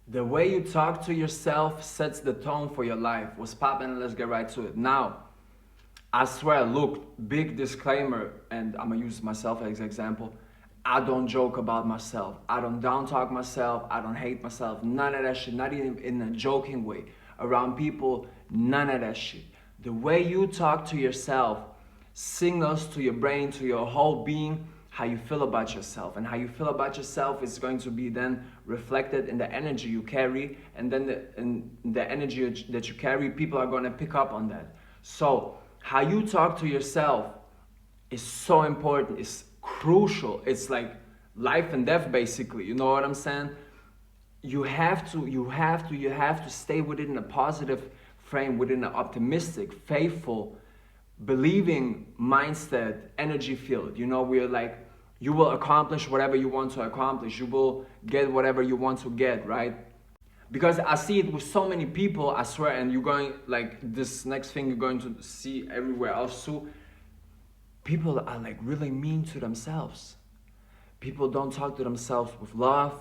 The way you talk to yourself sets the tone for your life. What's poppin'? Let's get right to it. Now, I swear, look, big disclaimer, and I'm gonna use myself as an example. I don't joke about myself. I don't down talk myself. I don't hate myself. None of that shit, not even in a joking way. Around people, none of that shit. The way you talk to yourself signals to your brain, to your whole being, how you feel about yourself. And how you feel about yourself is going to be then reflected in the energy you carry. And then the energy that you carry, people are going to pick up on that. So, how you talk to yourself is so important. It's crucial. It's like life and death, basically. You know what I'm saying? You have to stay within a positive frame, within an optimistic, faithful, believing mindset, energy field. You know, we're like, you will accomplish whatever you want to accomplish. You will get whatever you want to get, right? Because I see it with so many people, I swear, and you're going, like, this next thing you're going to see everywhere else too. People are like really mean to themselves. People don't talk to themselves with love.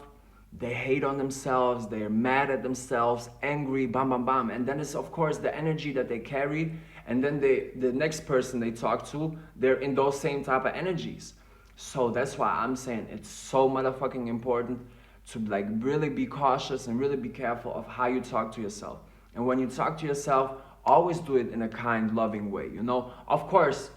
They hate on themselves. They're mad at themselves, angry, bam, bam, bam. And then it's, of course, the energy that they carry. And then the next person they talk to, they're in those same type of energies. So that's why I'm saying it's so motherfucking important to like really be cautious and really be careful of how you talk to yourself. And when you talk to yourself, always do it in a kind, loving way, you know? Of course,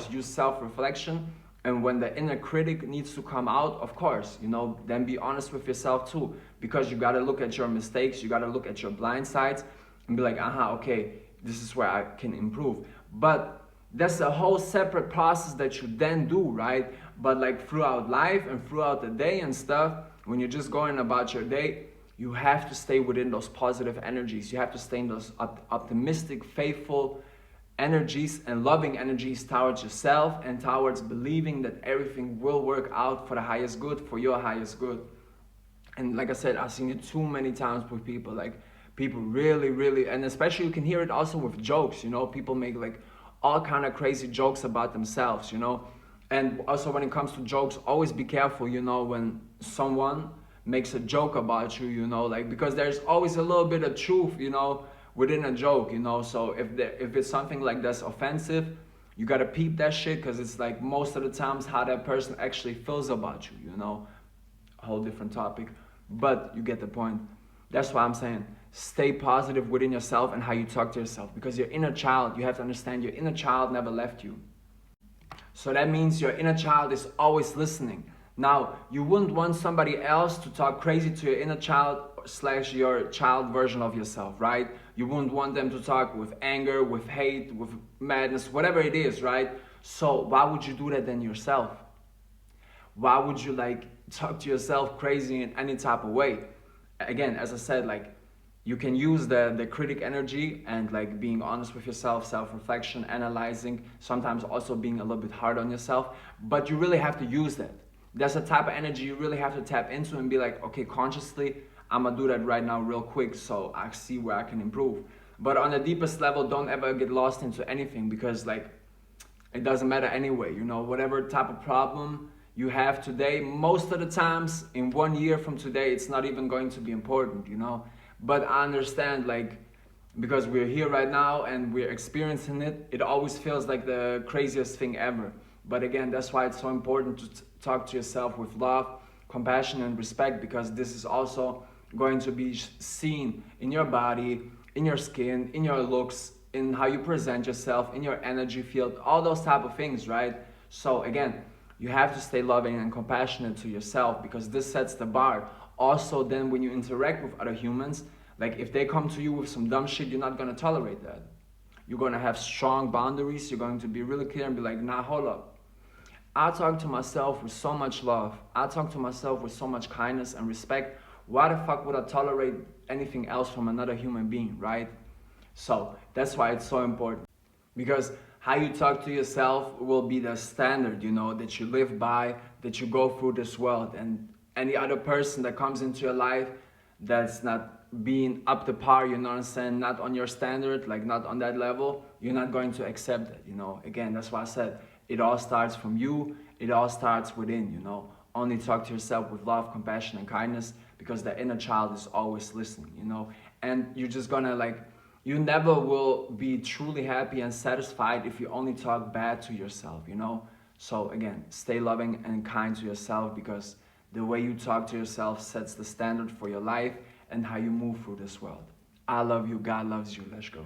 use self-reflection. And when the inner critic needs to come out, of course, you know, then be honest with yourself too. Because you gotta look at your mistakes, you gotta look at your blind sides and be like, okay, this is where I can improve. But that's a whole separate process that you then do, right? But like throughout life and throughout the day and stuff, when you're just going about your day, you have to stay within those positive energies. You have to stay in those optimistic, faithful energies and loving energies towards yourself and towards believing that everything will work out for the highest good, for your highest good. And like I said, I've seen it too many times with people. Like people really, and especially you can hear it also with jokes, you know, people make like all kind of crazy jokes about themselves, you know. And also when it comes to jokes, always be careful, you know, when someone makes a joke about you, you know, like, because there's always a little bit of truth, you know, within a joke, you know. So if it's something like that's offensive, you gotta peep that shit, because it's like most of the times how that person actually feels about you, you know. A whole different topic, but you get the point. That's why I'm saying stay positive within yourself and how you talk to yourself, because your inner child, you have to understand, your inner child never left you. So that means your inner child is always listening. Now, you wouldn't want somebody else to talk crazy to your inner child / your child version of yourself, right? You wouldn't want them to talk with anger, with hate, with madness, whatever it is, right? So why would you do that then yourself? Why would you like talk to yourself crazy in any type of way? Again, as I said, like, you can use the critic energy and like being honest with yourself, self-reflection, analyzing, sometimes also being a little bit hard on yourself, but you really have to use that. That's a type of energy you really have to tap into and be like, okay, consciously, I'm gonna do that right now real quick so I see where I can improve. But on the deepest level, don't ever get lost into anything, because like, it doesn't matter anyway, you know, whatever type of problem you have today, most of the times in 1 year from today, it's not even going to be important, you know. But I understand, like, because we're here right now and we're experiencing it, it always feels like the craziest thing ever. But again, that's why it's so important to talk to yourself with love, compassion, and respect, because this is also going to be seen in your body, in your skin, in your looks, in how you present yourself, in your energy field, all those type of things, right? So again, you have to stay loving and compassionate to yourself, because this sets the bar. Also, then when you interact with other humans, like if they come to you with some dumb shit, you're not gonna tolerate that. You're gonna have strong boundaries. You're going to be really clear and be like, nah, hold up. I talk to myself with so much love. I talk to myself with so much kindness and respect. Why the fuck would I tolerate anything else from another human being, right? So that's why it's so important. Because how you talk to yourself will be the standard, you know, that you live by, that you go through this world. And any other person that comes into your life that's not being up to par, you know what I'm saying, not on your standard, like not on that level, you're not going to accept it, you know. Again, that's why I said it all starts from you, it all starts within, you know. Only talk to yourself with love, compassion, and kindness, because the inner child is always listening, you know. And you're just gonna like, you never will be truly happy and satisfied if you only talk bad to yourself, you know. So again, stay loving and kind to yourself, because the way you talk to yourself sets the standard for your life and how you move through this world. I love you, God loves you. Let's go.